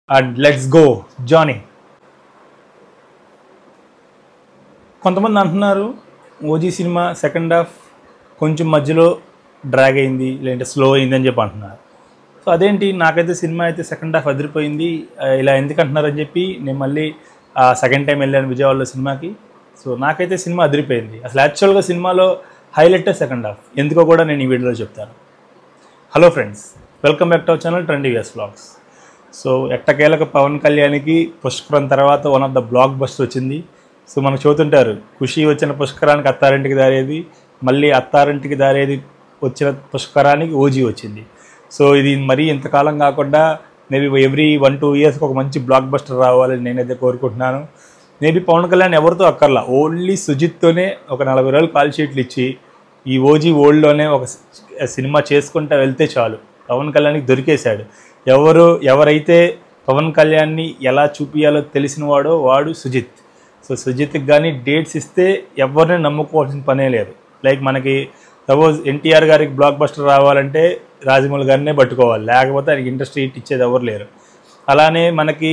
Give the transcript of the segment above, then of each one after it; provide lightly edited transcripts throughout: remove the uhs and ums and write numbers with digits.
And let's go Johnny. కొంతమంది అంటున్నారు OG cinema second half కొంచెం మధ్యలో డ్రాగ్ అయింది, లేదంటే స్లో అయింది అని చెప్పి అంటున్నారు. సో అదేంటి, నాకైతే సినిమా అయితే సెకండ్ హాఫ్ అదిరిపోయింది, ఇలా ఎందుకు అంటున్నారని చెప్పి నేను మళ్ళీ సెకండ్ టైం వెళ్ళాను విజయవాడలో సినిమాకి. సో నాకైతే సినిమా అదిరిపోయింది. అసలు యాక్చువల్గా సినిమాలో హైలైటే సెకండ్ హాఫ్, ఎందుకో కూడా నేను ఈ వీడియోలో చెప్తాను. Hello friends, welcome back to our channel trendy VS vlogs. So ఎట్టకేలకు పవన్ కళ్యాణ్కి పుష్కరం తర్వాత one of the block buster వచ్చింది. సో మనకు చూస్తుంటారు, ఖుషి వచ్చిన పుష్కరానికి అత్తారింటికి దారేది, మళ్ళీ అత్తారింటికి దారేది వచ్చిన పుష్కరానికి ఓజీ వచ్చింది. సో ఇది మరీ ఇంతకాలం కాకుండా మేబీ ఎవ్రీ 1-2 ఇయర్స్కి ఒక మంచి బ్లాక్ బస్టర్ రావాలని నేనైతే కోరుకుంటున్నాను. మేబీ పవన్ కళ్యాణ్ ఎవరితో అక్కర్లా, ఓన్లీ సుజిత్తోనే ఒక 40 రోజులు కాల్ షీట్లు ఇచ్చి ఈ ఓజీ ఓల్డ్లోనే ఒక సినిమా చేసుకుంటూ వెళ్తే చాలు. పవన్ కళ్యాణ్కి దొరికేశాడు. ఎవరైతే పవన్ కళ్యాణ్ని ఎలా చూపించాలో తెలిసిన వాడు సుజిత్. సో సుజిత్కి కానీ డేట్స్ ఇస్తే ఎవరిని నమ్ముకోవాల్సిన పనే లేదు. లైక్ మనకి సపోజ్ ఎన్టీఆర్ గారికి బ్లాక్ బస్టర్ రావాలంటే రాజమౌళి గారినే పట్టుకోవాలి, లేకపోతే ఆయనకి ఇండస్ట్రీ హిట్ ఇచ్చేది ఎవరు లేరు. అలానే మనకి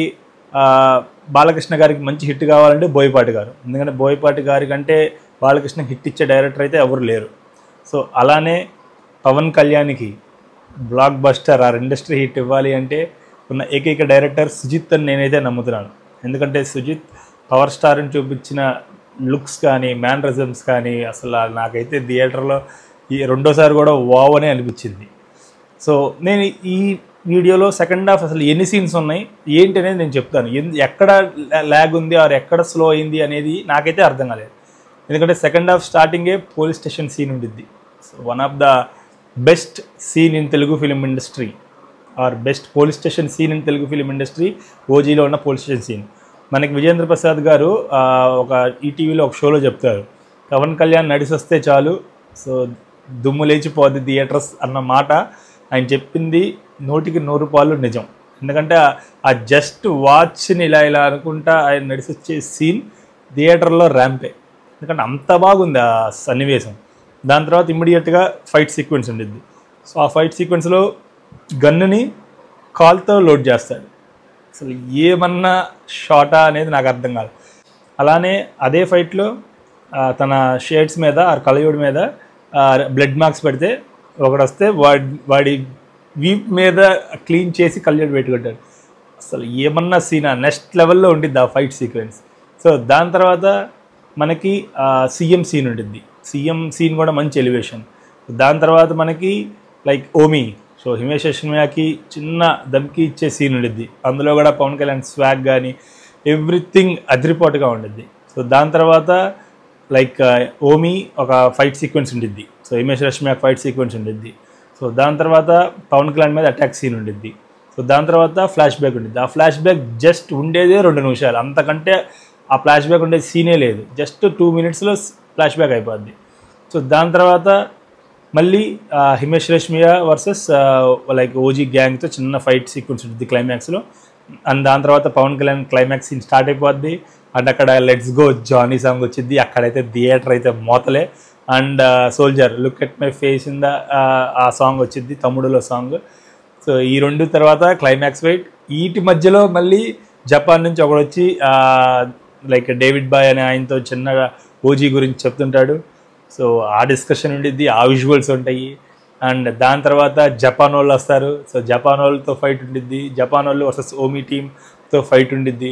బాలకృష్ణ గారికి మంచి హిట్ కావాలంటే బోయపాటి గారు, ఎందుకంటే బోయపాటి గారి కంటే బాలకృష్ణ హిట్ ఇచ్చే డైరెక్టర్ అయితే ఎవరు లేరు. సో అలానే పవన్ కళ్యాణ్కి blockbuster or industry hit ఇవ్వాలి అంటే ఉన్న ఏకైక డైరెక్టర్ సుజిత్ అని నేనైతే నమ్ముతున్నాను. ఎందుకంటే సుజిత్ పవర్ స్టార్ని చూపించిన లుక్స్ కానీ మ్యానరిజమ్స్ కానీ అసలు నాకైతే థియేటర్లో ఈ రెండోసారి కూడా వావ్ అనే అనిపించింది. సో నేను ఈ వీడియోలో సెకండ్ హాఫ్ అసలు ఎన్ని సీన్స్ ఉన్నాయి ఏంటి అనేది నేను చెప్తాను. ఎక్కడ ల్యాగ్ ఉంది ఆర్ ఎక్కడ స్లో అయింది అనేది నాకైతే అర్థం కాలేదు. ఎందుకంటే సెకండ్ హాఫ్ స్టార్టింగే పోలీస్ స్టేషన్ సీన్ ఉండిద్ది. So one of the best scene in Telugu film industry or best police station scene in Telugu film industry ఓజీలో ఉన్న పోలీస్ స్టేషన్ సీన్. మనకి విజేంద్ర ప్రసాద్ గారు ఒక ఈటీవీలో ఒక షోలో చెప్తారు, పవన్ కళ్యాణ్ నడిసి వస్తే చాలు సో దుమ్ము లేచిపోద్ది థియేటర్స్ అన్న మాట ఆయన చెప్పింది 100కి 100 రూపాయలు నిజం. ఎందుకంటే ఆ జస్ట్ వాచ్ని ఇలా అనుకుంటా ఆయన నడిసి వచ్చే సీన్ థియేటర్లో ర్యాంపే, ఎందుకంటే అంత బాగుంది ఆ సన్నివేశం. దాని తర్వాత ఇమ్మీడియట్గా ఫైట్ సీక్వెన్స్ ఉండిద్ది. సో ఆ ఫైట్ సీక్వెన్స్లో గన్నుని కాల్తో లోడ్ చేస్తాడు. అసలు ఏమన్నా షాటా అనేది నాకు అర్థం కాదు. అలానే అదే ఫైట్లో తన షేడ్స్ మీద ఆ కలయుడి మీద బ్లడ్ మార్క్స్ పెడితే ఒకడు వస్తే వాడి వీప్ మీద క్లీన్ చేసి కళ్ళజోడు పెట్టుకుంటాడు. అసలు ఏమన్నా సీనా నెక్స్ట్ లెవెల్లో ఉండిద్ది ఆ ఫైట్ సీక్వెన్స్. సో దాని తర్వాత మనకి సీఎం సీన్ ఉండిద్ది. సీఎం సీన్ కూడా మంచి ఎలివేషన్. దాని తర్వాత మనకి లైక్ ఓమి, సో హిమేష్ రేష్మియాకి చిన్న దమ్కి ఇచ్చే సీన్ ఉండిద్ది. అందులో కూడా పవన్ కళ్యాణ్ స్వాగ్ కానీ ఎవ్రీథింగ్ అదిరిపోటుగా ఉండిద్ది. సో దాని తర్వాత లైక్ ఓమి ఒక ఫైట్ సీక్వెన్స్ ఉండిద్ది. సో హిమేష్ రేష్మియాకి ఫైట్ సీక్వెన్స్ ఉండిద్ది. సో దాని తర్వాత పవన్ కళ్యాణ్ మీద అటాక్ సీన్ ఉండిద్ది. సో దాని తర్వాత ఫ్లాష్ బ్యాక్ ఉండిద్ది. ఆ ఫ్లాష్ బ్యాక్ జస్ట్ ఉండేదే 2 నిమిషాలు, అంతకంటే ఆ ఫ్లాష్ బ్యాక్ ఉండే సీనే లేదు. జస్ట్ 2 మినిట్స్లో ఫ్లాష్ బ్యాక్ అయిపోద్ది. సో దాని తర్వాత మళ్ళీ Himesh Reshammiya versus like OG గ్యాంగ్తో చిన్న ఫైట్ సీక్వెన్స్ ఉంటుంది క్లైమాక్స్లో. అండ్ దాని తర్వాత Pawan Kalyan climax scene start అయిపోద్ది. అండ్ అక్కడ లెట్స్ గో జానీ సాంగ్ వచ్చింది. అక్కడైతే థియేటర్ అయితే మోతలే. And soldier look at my face in the ఆ సాంగ్ వచ్చింది, తమ్ముడులో సాంగ్. సో ఈ 2 తర్వాత క్లైమాక్స్ ఫైట్. వీటి మధ్యలో మళ్ళీ జపాన్ నుంచి ఒకడు వచ్చి లైక్ డేవిడ్ బాయ్ అనే ఆయనతో చిన్నగా ఓజీ గురించి చెప్తుంటాడు. సో ఆ డిస్కషన్ ఉండిద్ది, ఆ విజువల్స్ ఉంటాయి. అండ్ దాని తర్వాత జపాన్ వాళ్ళు వస్తారు. సో జపాన్ వాళ్ళతో ఫైట్ ఉండిద్ది. జపాన్ వాళ్ళు వర్సెస్ ఓమీ టీమ్తో ఫైట్ ఉండిద్ది.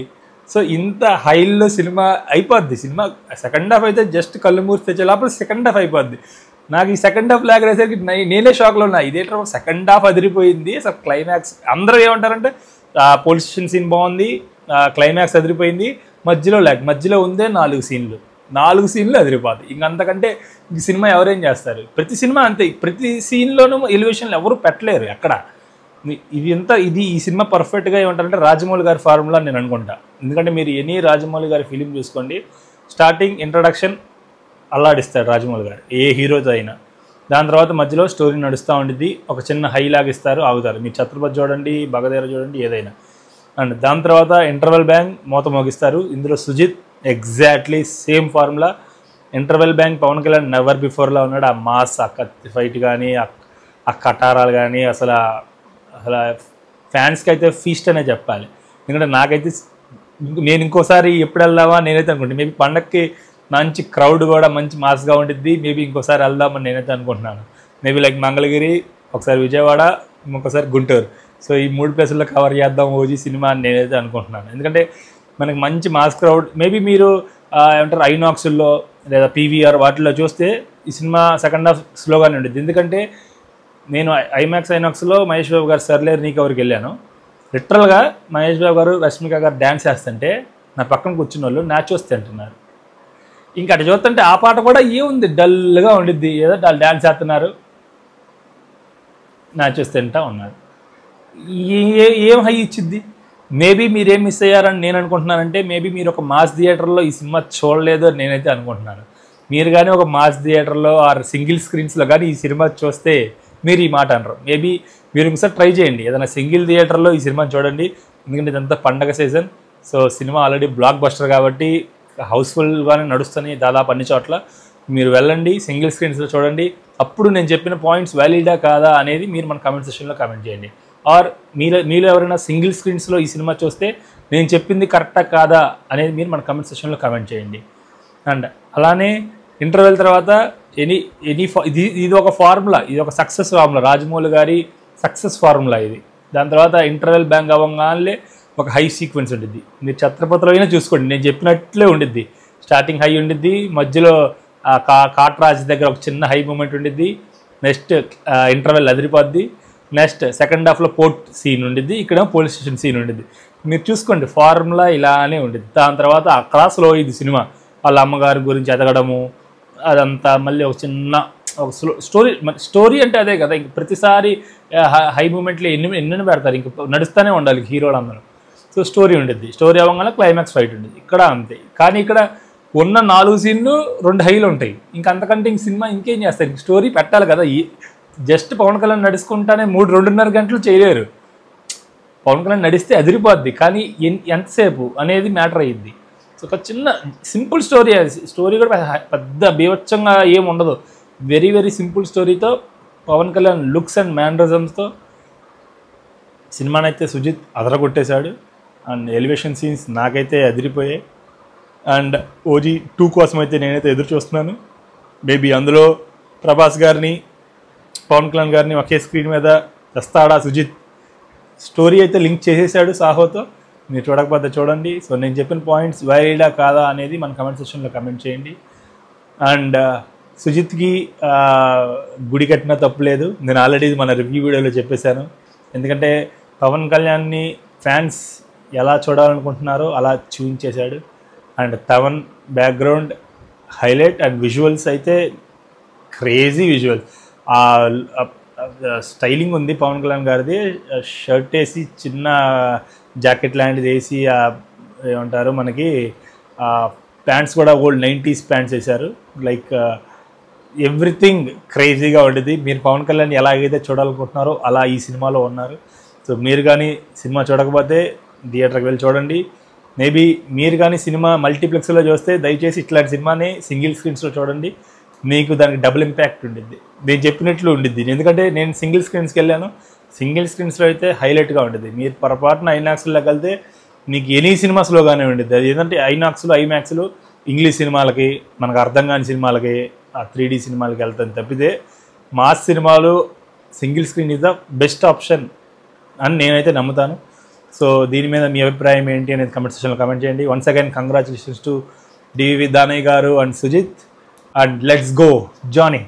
సో ఇంత హైల్లో సినిమా అయిపోద్ది. సినిమా సెకండ్ హాఫ్ అయితే జస్ట్ కళ్ళు మూసి తెచ్చే లోపల సెకండ్ హాఫ్ అయిపోద్ది. నాకు ఈ సెకండ్ హాఫ్ లాగ్ వేసరికి నేనే షాక్లో ఉన్నా. ఇదేంటో సెకండ్ హాఫ్ అదిరిపోయింది. అసలు క్లైమాక్స్ అందరూ ఏమంటారంటే పోలీస్ స్టేషన్ సీన్ బాగుంది, క్లైమాక్స్ అదిరిపోయింది, మధ్యలో లాగ్, మధ్యలో ఉందే 4 సీన్లు అదిరిపోద్ది. ఇంకంతకంటే ఈ సినిమా ఎవరేం చేస్తారు? ప్రతి సినిమా అంతే, ప్రతి సీన్లోనూ ఎలివేషన్లు ఎవరు పెట్టలేరు ఎక్కడ. ఈ సినిమా పర్ఫెక్ట్గా ఏమంటారంటే రాజమౌళి గారి ఫార్ములా నేను అనుకుంటా. ఎందుకంటే మీరు ఎనీ రాజమౌళి గారి ఫిలిం చూసుకోండి, స్టార్టింగ్ ఇంట్రడక్షన్ అల్లాడిస్తాడు రాజమౌళి గారు ఏ హీరోతో అయినా. దాని తర్వాత మధ్యలో స్టోరీ నడుస్తూ ఉండిద్ది, ఒక చిన్న హై లాగిస్తారు, ఆగుతారు. మీరు ఛత్రపతి చూడండి, భగదేర చూడండి, ఏదైనా. అండ్ దాని తర్వాత ఇంటర్వెల్ బ్యాంగ్ మోత మోగిస్తారు. ఇందులో Sujeeth exactly same formula. Interval bang Pawan Kalyan never బిఫోర్లా ఉన్నాడు. ఆ మాస్, ఆ కత్తి ఫైట్ కానీ, ఆ కటారాలు కానీ అసలు ఫ్యాన్స్కి అయితే ఫీస్ట్ అనే చెప్పాలి. ఎందుకంటే నాకైతే నేను ఇంకోసారి ఎప్పుడు వెళ్దామా నేనైతే అనుకుంటాను. మేబీ పండగకి మంచి క్రౌడ్ కూడా మంచి మాస్గా ఉండిద్ది, మేబీ ఇంకోసారి వెళ్దామని నేనైతే అనుకుంటున్నాను. మేబీ లైక్ మంగళగిరి, ఒకసారి విజయవాడ, ఇంకొకసారి గుంటూరు. సో ఈ 3 ప్లేసుల్లో కవర్ చేద్దాం ఓజీ సినిమా అని నేనైతే అనుకుంటున్నాను. ఎందుకంటే మనకి మంచి మాస్ క్రౌడ్. మేబీ మీరు ఏమంటారు ఐనాక్స్లో లేదా పీవీఆర్ వాటిల్లో చూస్తే ఈ సినిమా సెకండ్ హాఫ్ స్లోగానే ఉండేది. ఎందుకంటే నేను ఐమాక్స్ ఐనాక్స్లో మహేష్ బాబు గారు సర్లేరు నీకెవరికి వెళ్ళాను. లిటరల్గా మహేష్ బాబు గారు రష్మిక గారు డ్యాన్స్ చేస్తుంటే నా పక్కన కూర్చున్న వాళ్ళు న్యాచోస్ తింటున్నారు. ఇంకా అటు చూస్తుంటే ఆ పాట కూడా ఏముంది, డల్గా ఉండిద్ది, ఏదో వాళ్ళు డ్యాన్స్ చేస్తున్నారు, న్యాచోస్ తింటా ఉన్నారు. ఏం హై ఇచ్చిద్ది? మేబీ మీరేం మిస్ అయ్యారని నేను అనుకుంటున్నానంటే, మేబీ మీరు ఒక మాస్ థియేటర్లో ఈ సినిమా చూడలేదు అని నేనైతే అనుకుంటున్నాను. మీరు కానీ ఒక మాస్ థియేటర్లో ఆర్ సింగిల్ స్క్రీన్స్లో కానీ ఈ సినిమా చూస్తే మీరు ఈ మాట అనరు. మేబీ మీరు ఒకసారి ట్రై చేయండి, ఏదైనా సింగిల్ థియేటర్లో ఈ సినిమా చూడండి. ఎందుకంటే ఇదంతా పండగ season. So cinema already block buster కాబట్టి హౌస్ఫుల్గానే నడుస్తుంది దాదాపు అన్ని చోట్ల. మీరు వెళ్ళండి, సింగిల్ స్క్రీన్స్లో చూడండి. అప్పుడు నేను చెప్పిన పాయింట్స్ వ్యాలిడా కాదా అనేది మీరు మన కామెంట్ సెక్షన్లో కామెంట్ చేయండి. ఆర్ మీలో ఎవరైనా సింగిల్ స్క్రీన్స్లో ఈ సినిమా చూస్తే నేను చెప్పింది కరెక్టా కాదా అనేది మీరు మన కామెంట్ సెక్షన్లో కామెంట్ చేయండి. అండ్ అలానే ఇంటర్వెల్ తర్వాత ఇది ఒక ఫార్ములా, ఇది ఒక సక్సెస్ ఫార్ములా, రాజమౌళి గారి సక్సెస్ ఫార్ములా ఇది. దాని తర్వాత ఇంటర్వెల్ బ్యాంక్ అవ్వగానే ఒక హై సీక్వెన్స్ ఉంటుంది. మీరు ఛత్రపతిలో అయినా చూసుకోండి, నేను చెప్పినట్లే ఉండిద్ది. స్టార్టింగ్ హై ఉండిద్ది, మధ్యలో కాట్రాజ్ దగ్గర ఒక చిన్న హై మూమెంట్ ఉండిద్ది, నెక్స్ట్ ఇంటర్వెల్ అదిరిపోద్ది, నెక్స్ట్ సెకండ్ హాఫ్లో పోర్ట్ సీన్ ఉండిద్ది, ఇక్కడ పోలీస్ స్టేషన్ సీన్ ఉండిద్ది. మీరు చూసుకోండి ఫార్ములా ఇలానే ఉండిద్ది. దాని తర్వాత అక్కడ స్లో ఇది సినిమా, వాళ్ళ అమ్మగారి గురించి ఎదగడము అదంతా, మళ్ళీ ఒక చిన్న ఒక స్టోరీ అంటే అదే కదా. ఇంక ప్రతిసారి హై మూమెంట్లో ఎన్ని పెడతారు, ఇంక నడుస్తూనే ఉండాలి హీరోలు అందరూ. సో స్టోరీ ఉండిద్ది, స్టోరీ అవ్వగానే క్లైమాక్స్ ఫైట్ ఉంటుంది. ఇక్కడ అంతే. కానీ ఇక్కడ ఉన్న 4 సీన్లు 2 హైలు ఉంటాయి. ఇంకా అంతకంటే ఇంక సినిమా ఇంకేం చేస్తారు, ఇంక స్టోరీ పెట్టాలి కదా. జస్ట్ పవన్ కళ్యాణ్ నడుచుకుంటానే 2.5 గంటలు చేయలేరు. పవన్ కళ్యాణ్ నడిస్తే అదిరిపోద్ది, కానీ ఎంతసేపు అనేది మ్యాటర్ అయ్యిద్ది. సో ఒక చిన్న సింపుల్ స్టోరీ, స్టోరీ కూడా పెద్ద బీభత్సంగా ఏం ఉండదు. వెరీ వెరీ సింపుల్ స్టోరీతో పవన్ కళ్యాణ్ లుక్స్ అండ్ మ్యానరిజమ్స్తో సినిమానైతే సుజిత్ అదరగొట్టేశాడు. అండ్ ఎలివేషన్ సీన్స్ నాకైతే అదిరిపోయాయి. అండ్ ఓజీ 2 కోసం అయితే నేనైతే ఎదురు చూస్తున్నాను. మేబీ అందులో ప్రభాస్ గారిని పవన్ కళ్యాణ్ గారిని ఒకే స్క్రీన్ మీద తెస్తాడా సుజిత్. స్టోరీ అయితే లింక్ చేసేసాడు సాహోతో, మీరు చూడకపోతే చూడండి. సో నేను చెప్పిన పాయింట్స్ వ్యాలిడా కాదా అనేది మన కమెంట్ సెక్షన్లో కమెంట్ చేయండి. అండ్ సుజిత్కి గుడి కట్టినా తప్పులేదు, నేను ఆల్రెడీ మన రివ్యూ వీడియోలో చెప్పేశాను. ఎందుకంటే పవన్ కళ్యాణ్ని ఫ్యాన్స్ ఎలా చూడాలనుకుంటున్నారో అలా చూపించేశాడు. And Pawan background highlight and visuals అయితే క్రేజీ విజువల్. స్టైలింగ్ ఉంది పవన్ కళ్యాణ్ గారిది. షర్ట్ వేసి చిన్న జాకెట్ లాంటిది వేసి ఏమంటారు మనకి ప్యాంట్స్ కూడా ఓల్డ్ 90s ప్యాంట్స్ వేశారు. లైక్ ఎవ్రీథింగ్ క్రేజీగా ఉండేది. మీరు పవన్ కళ్యాణ్ ఎలాగైతే చూడాలనుకుంటున్నారో అలా ఈ సినిమాలో ఉన్నారు. సో మీరు కానీ సినిమా చూడకపోతే థియేటర్కి వెళ్ళి చూడండి. మేబీ మీరు కానీ సినిమా మల్టీప్లెక్స్లో చూస్తే దయచేసి ఇట్లాంటి సినిమాని సింగిల్ స్క్రీన్స్లో చూడండి, మీకు దానికి డబుల్ ఇంపాక్ట్ ఉండిద్ది. నేను చెప్పినట్లు ఉండిద్ది. ఎందుకంటే నేను సింగిల్ స్క్రీన్స్కి వెళ్ళాను, సింగిల్ స్క్రీన్స్లో అయితే హైలైట్గా ఉంటుంది. మీరు పొరపాటున ఐనాక్స్లోకి వెళ్తే మీకు ఎనీ సినిమా స్లోగానే ఉండిద్ది. అది ఏంటంటే ఐమాక్స్లు ఇంగ్లీష్ సినిమాలకి, మనకు అర్థం కాని సినిమాలకి, 3D సినిమాలకి వెళ్తాను తప్పితే మాస్ సినిమాలు single screen is the best option అని నేనైతే నమ్ముతాను. సో దీని మీద మీ అభిప్రాయం ఏంటి అనేది కమెంట్ సెక్షన్లో కమెంట్ చేయండి. Once again congratulations to DV Danayya garu and Sujith. And let's go Johnny.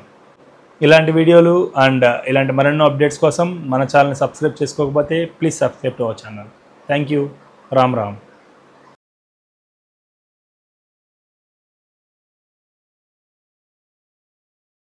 ఇలాంటి వీడియోలు అండ్ ఇలాంటి మరెన్నో అప్డేట్స్ కోసం మన ఛానల్ని సబ్స్క్రైబ్ చేసుకోకపోతే please subscribe to our channel. Thank you. Ram Ram.